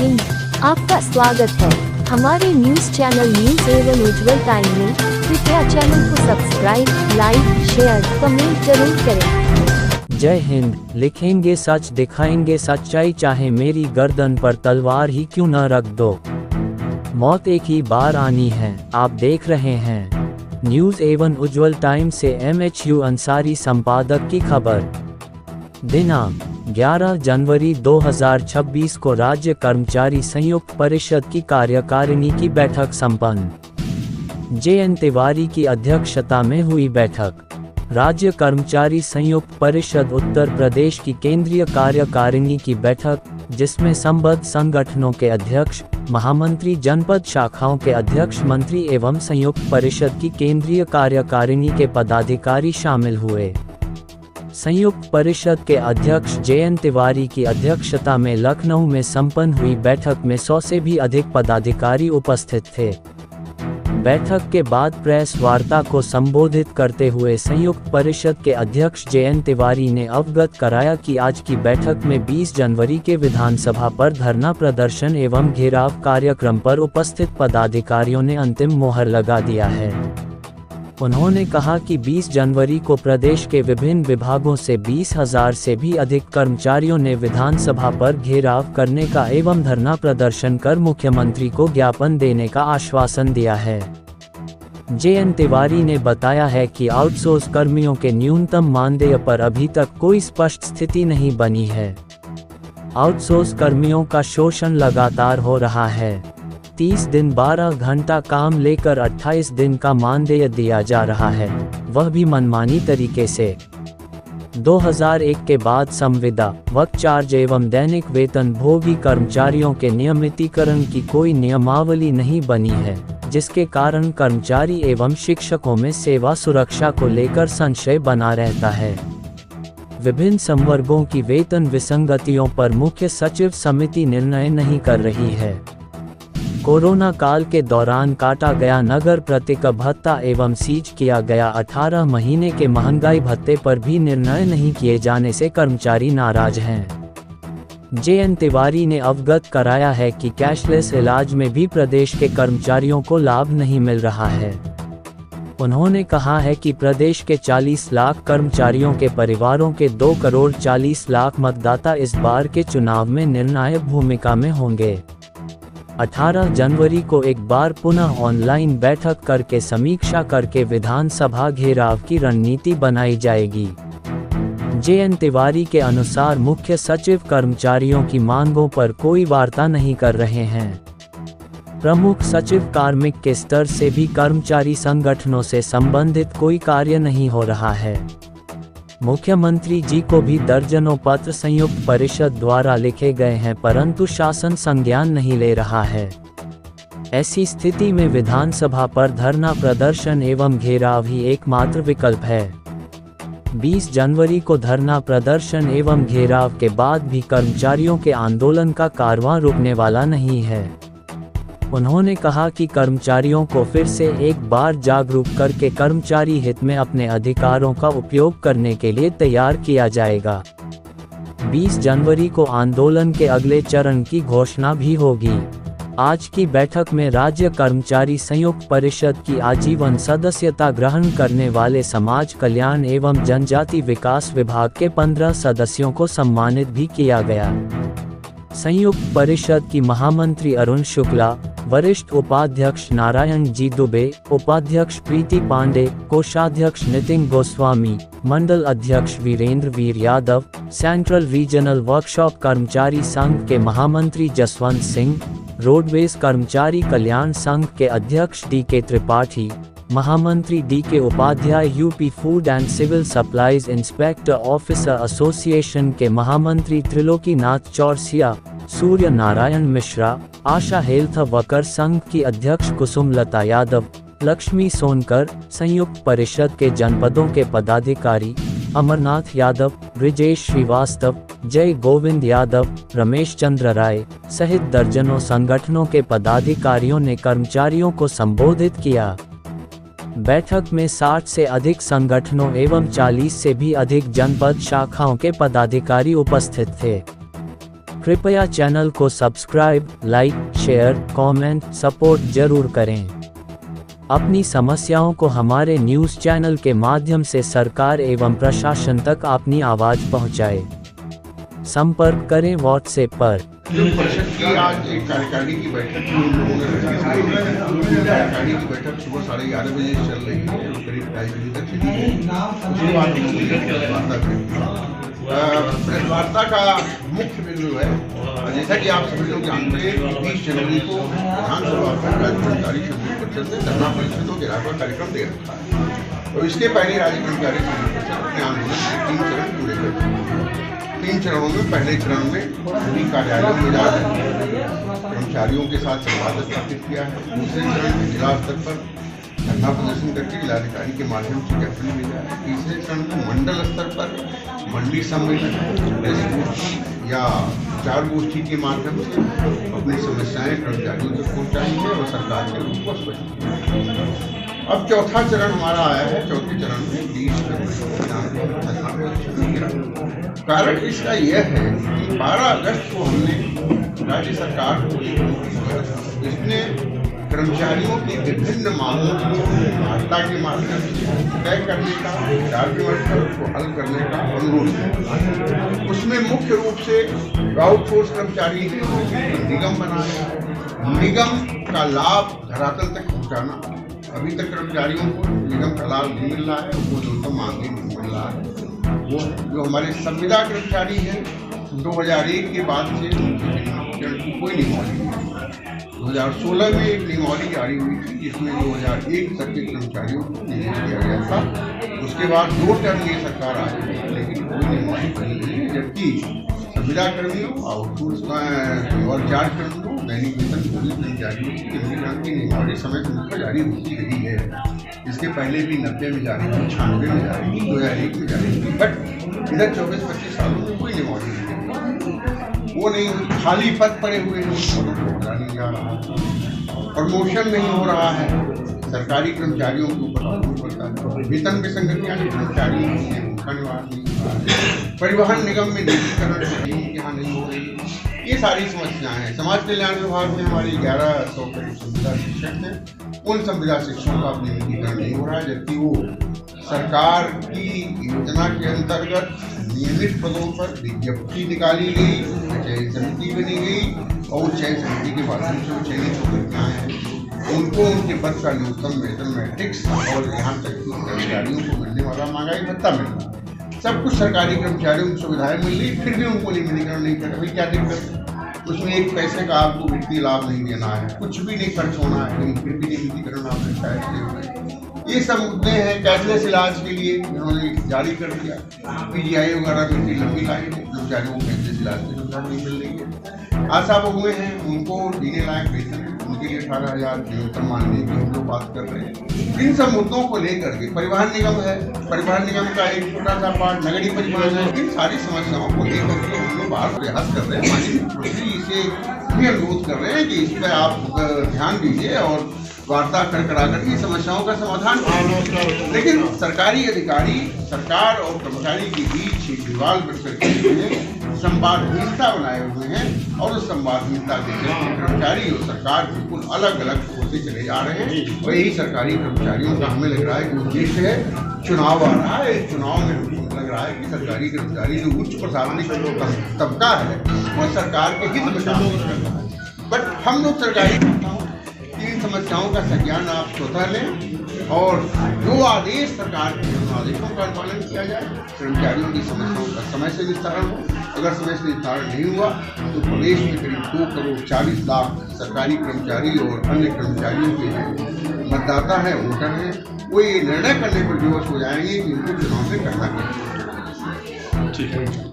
हिंद, आपका स्वागत है हमारे न्यूज चैनल न्यूज एवं उज्जवल टाइम में। कृपया चैनल को सब्सक्राइब, लाइक, शेयर, कमेंट जरूर करें। जय हिंद। लिखेंगे सच, दिखाएंगे सच्चाई, चाहे मेरी गर्दन पर तलवार ही क्यों न रख दो। मौत एक ही बार आनी है। आप देख रहे हैं न्यूज एवं उज्जवल टाइम से MHU अंसारी संपादक की खबर। दिनांक 11 जनवरी 2026 को राज्य कर्मचारी संयुक्त परिषद की कार्यकारिणी की बैठक संपन्न। JN तिवारी की अध्यक्षता में हुई बैठक। राज्य कर्मचारी संयुक्त परिषद उत्तर प्रदेश की केंद्रीय कार्यकारिणी की बैठक, जिसमें संबद्ध संगठनों के अध्यक्ष, महामंत्री, जनपद शाखाओं के अध्यक्ष, मंत्री एवं संयुक्त परिषद की केंद्रीय कार्यकारिणी के पदाधिकारी शामिल हुए। संयुक्त परिषद के अध्यक्ष JN तिवारी की अध्यक्षता में लखनऊ में संपन्न हुई बैठक में 100 से भी अधिक पदाधिकारी उपस्थित थे। बैठक के बाद प्रेस वार्ता को संबोधित करते हुए संयुक्त परिषद के अध्यक्ष JN तिवारी ने अवगत कराया कि आज की बैठक में 20 जनवरी के विधानसभा पर धरना प्रदर्शन एवं घेराव कार्यक्रम पर उपस्थित पदाधिकारियों ने अंतिम मोहर लगा दिया है। उन्होंने कहा कि 20 जनवरी को प्रदेश के विभिन्न विभागों से 20,000 से भी अधिक कर्मचारियों ने विधानसभा पर घेराव करने का एवं धरना प्रदर्शन कर मुख्यमंत्री को ज्ञापन देने का आश्वासन दिया है। JN तिवारी ने बताया है कि आउटसोर्स कर्मियों के न्यूनतम मानदेय पर अभी तक कोई स्पष्ट स्थिति नहीं बनी है। आउटसोर्स कर्मियों का शोषण लगातार हो रहा है। 30 दिन 12 घंटा काम लेकर 28 दिन का मानदेय दिया जा रहा है, वह भी मनमानी तरीके से। 2001 के बाद संविदा, वक्त चार्ज एवं दैनिक वेतन भोगी कर्मचारियों के नियमितीकरण की कोई नियमावली नहीं बनी है, जिसके कारण कर्मचारी एवं शिक्षकों में सेवा सुरक्षा को लेकर संशय बना रहता है। विभिन्न संवर्गों की वेतन विसंगतियों पर मुख्य सचिव समिति निर्णय नहीं कर रही है। कोरोना काल के दौरान काटा गया नगर प्रतिक भत्ता एवं सीज किया गया 18 महीने के महंगाई भत्ते पर भी निर्णय नहीं किए जाने से कर्मचारी नाराज हैं। JN तिवारी ने अवगत कराया है कि कैशलेस इलाज में भी प्रदेश के कर्मचारियों को लाभ नहीं मिल रहा है। उन्होंने कहा है कि प्रदेश के 40 लाख कर्मचारियों के परिवारों के 2 करोड़ 40 लाख मतदाता इस बार के चुनाव में निर्णायक भूमिका में होंगे। 18 जनवरी को एक बार पुनः ऑनलाइन बैठक करके समीक्षा करके विधानसभा घेराव की रणनीति बनाई जाएगी। JN तिवारी के अनुसार मुख्य सचिव कर्मचारियों की मांगों पर कोई वार्ता नहीं कर रहे हैं। प्रमुख सचिव कार्मिक के स्तर से भी कर्मचारी संगठनों से संबंधित कोई कार्य नहीं हो रहा है। मुख्यमंत्री जी को भी दर्जनों पत्र संयुक्त परिषद द्वारा लिखे गए हैं, परंतु शासन संज्ञान नहीं ले रहा है। ऐसी स्थिति में विधानसभा पर धरना प्रदर्शन एवं घेराव ही एकमात्र विकल्प है। 20 जनवरी को धरना प्रदर्शन एवं घेराव के बाद भी कर्मचारियों के आंदोलन का कारवां रुकने वाला नहीं है। उन्होंने कहा कि कर्मचारियों को फिर से एक बार जागरूक करके कर्मचारी हित में अपने अधिकारों का उपयोग करने के लिए तैयार किया जाएगा। 20 जनवरी को आंदोलन के अगले चरण की घोषणा भी होगी। आज की बैठक में राज्य कर्मचारी संयुक्त परिषद की आजीवन सदस्यता ग्रहण करने वाले समाज कल्याण एवं जनजाति विकास विभाग के 15 सदस्यों को सम्मानित भी किया गया। संयुक्त परिषद की महामंत्री अरुण शुक्ला, वरिष्ठ उपाध्यक्ष नारायण जी दुबे, उपाध्यक्ष प्रीति पांडे, कोषाध्यक्ष नितिन गोस्वामी, मंडल अध्यक्ष वीरेंद्र वीर यादव, सेंट्रल रीजनल वर्कशॉप कर्मचारी संघ के महामंत्री जसवंत सिंह, रोडवेज कर्मचारी कल्याण संघ के अध्यक्ष DK त्रिपाठी, महामंत्री DK Upadhyay, UP food and civil supplies inspector officer association के महामंत्री त्रिलोकीनाथ चौरसिया, सूर्य नारायण मिश्रा, आशा हेल्थ वर्कर संघ की अध्यक्ष कुसुमलता यादव, लक्ष्मी सोनकर, संयुक्त परिषद के जनपदों के पदाधिकारी अमरनाथ यादव, ब्रिजेश श्रीवास्तव, जय गोविंद यादव, रमेश चंद्र राय सहित दर्जनों संगठनों के पदाधिकारियों ने कर्मचारियों को संबोधित किया। बैठक में 60 से अधिक संगठनों एवं 40 से भी अधिक जनपद शाखाओं के पदाधिकारी उपस्थित थे। कृपया चैनल को subscribe, like, share, comment, support जरूर करें। अपनी समस्याओं को हमारे न्यूज़ चैनल के माध्यम से सरकार एवं प्रशासन तक अपनी आवाज़ पहुंचाएं। संपर्क करें व्हाट्सएप पर। परिषद की आज एक कार्यकारिणी की बैठक कार्यकारिणी की बैठक सुबह 11:30 बजे चल रही है और करीब 2:30 बजे तक चली है। उसके बाद प्रेस वार्ता का मुख्य बिंदु है, जैसा कि आप सभी लोग जानते हैं कि 20 जनवरी को विधानसभा में राज्य कर्मचारी श्रमिक परिषद ने धरना परिषदों के अलावा कार्यक्रम दे रखा है। और इसके पहले राज्य कर्मचारी श्रमिक परिषद अपने आंदोलन के 3 चरण पूरे कर चुके हैं। 3 चरणों में पहले चरण में सभी कार्यालयों में जाकर कर्मचारियों के साथ संवाद स्थापित किया है। दूसरे चरण में जिला स्तर पर धरना प्रदर्शन करके जिलाधिकारी के माध्यम से ज्ञापन भेजा है। तीसरे चरण में मंडल स्तर पर मंडी सम्मेलन, प्रेस गोष्ठी या विचार गोष्ठी के माध्यम से अपनी समस्याएं कर्मचारियों तक पहुंचाई है और सरकार के रूप को स्पष्ट किया। अब चौथा चरण हमारा आया है। चौथे चरण में 20 कारण इसका यह है कि 12 अगस्त को हमने राज्य सरकार को इसने कर्मचारियों की विभिन्न मांगों को वार्ता के माध्यम से तय करने का, विचार विमर्श कर उसको हल करने का अनुरोध किया। उसमें मुख्य रूप से आउटसोर्स कर्मचारी निगम बनाना, निगम का लाभ धरातल तक पहुँचाना। अभी तक कर्मचारियों को निगम का लाभ नहीं मिल रहा है, वो न्यूनतम मांगे नहीं मिल रहा है। वो जो हमारे संविदा कर्मचारी हैं 2001 के बाद से कोई नियमावली नहीं है। 2016 में एक नियमावली जारी हुई थी जिसमें 2001 तक के कर्मचारियों को नियमित किया गया था। उसके बाद 2 टर्म ये सरकार आ गई, लेकिन कोई नियमावली बनी नहीं है। जबकि संविदा कर्मियों, आउटसोर्स और चार्ज कर्मियों, दैनिक वेतन पुलिस कर्मचारियों की नियमावली समय से जारी होती रही है। इसके पहले भी 90 में जारी हुई, 96 में जारी हुई, 2001 में जारी हुई, बट इधर 24-25 सालों में कोई नियमावली नहीं है। वो नहीं हुई, खाली पद पड़े हुए हैं, पदों को भरा नहीं जा रहा, प्रमोशन नहीं हो रहा है, सरकारी कर्मचारियों के ऊपर लागू पड़ता है, वेतन विसंगतियां कर्मचारियों की उनका निवारण नहीं हो रहा है, परिवहन निगम में निजीकरण यहाँ नहीं हो रही। ये सारी समस्याएं हैं। समाज कल्याण विभाग में हमारी 1100 करीब संविदा शिक्षक हैं। उन संविदा शिक्षकों का अपनी निजीकरण नहीं हो रहा है, जबकि वो सरकार की योजना के अंतर्गत नियमित पदों पर विज्ञप्ति निकाली गई, चयन समिति बनी गई और उस चयन समिति के माध्यम से वो चयनित होकर के आए हैं। उनको उनके पद का न्यूनतम वेतन मैट्रिक्स और यहाँ तक कि कर्मचारियों को मिलने वाला महंगाई भत्ता मिल रहा है। सब कुछ सरकारी कर्मचारियों को सुविधाएं मिल रही, फिर भी उनको निजीकरण नहीं कर रहे। क्या दिक्कत है? उसमें एक पैसे का आपको वित्तीय लाभ नहीं देना है, कुछ भी नहीं खर्च होना है, लेकिन फिर भी निजीकरण आपने शायद किए हुए। ये सब मुद्दे हैं। कैशलेस इलाज के लिए उन्होंने जारी कर दिया। PGI वगैरह में इतनी लंबी लाइन है, कर्मचारियों को कैशलेस इलाज की सुविधा नहीं मिल रही है। आशा बहुएं हैं, उनको जीने लायक वेतन, उनके लिए 18,000 न्यूनतम मानने की हम लोग बात कर रहे हैं। इन सब मुद्दों को लेकर के परिवहन निगम है, परिवहन निगम का एक छोटा सा पार्ट नगरीय परिवहन है। इन सारी समस्याओं को लेकर के हम लोग बाहर प्रयास कर रहे हैं। माननीय मुख्यमंत्री इसे भी अनुरोध कर रहे हैं कि इस पर आप ध्यान दीजिए और वार्ता कराकर की समस्याओं का समाधान करें। लेकिन सरकारी अधिकारी सरकार और कर्मचारी के बीच एक दीवार बनकर संवादहीनता बनाए हुए हैं और उस संवादहीनता के चलते कर्मचारी और सरकार बिल्कुल अलग अलग होते चले जा रहे हैं। और यही सरकारी कर्मचारियों का हमें लग रहा है कि उद्देश्य है। चुनाव आ रहा है, चुनाव में हमको लग रहा है कि सरकारी कर्मचारी जो उच्च प्रशासनिक तबका है वो सरकार के हित में काम कर रहा है। बट हम लोग सरकारी इन समस्याओं का संज्ञान आप स्वतः लें और जो आदेश सरकार के आदेशों का पालन किया जाए। कर्मचारियों की समस्याओं का समय से निस्तारण हो। अगर समय से निस्तारण नहीं हुआ तो प्रदेश में करीब 2 करोड़ 40 लाख सरकारी कर्मचारी और अन्य कर्मचारियों के मतदाता हैं, वोटर हैं, वो ये निर्णय करने पर विवश हो जाएंगे कि उनको चुनाव में करना चाहिए। ठीक है।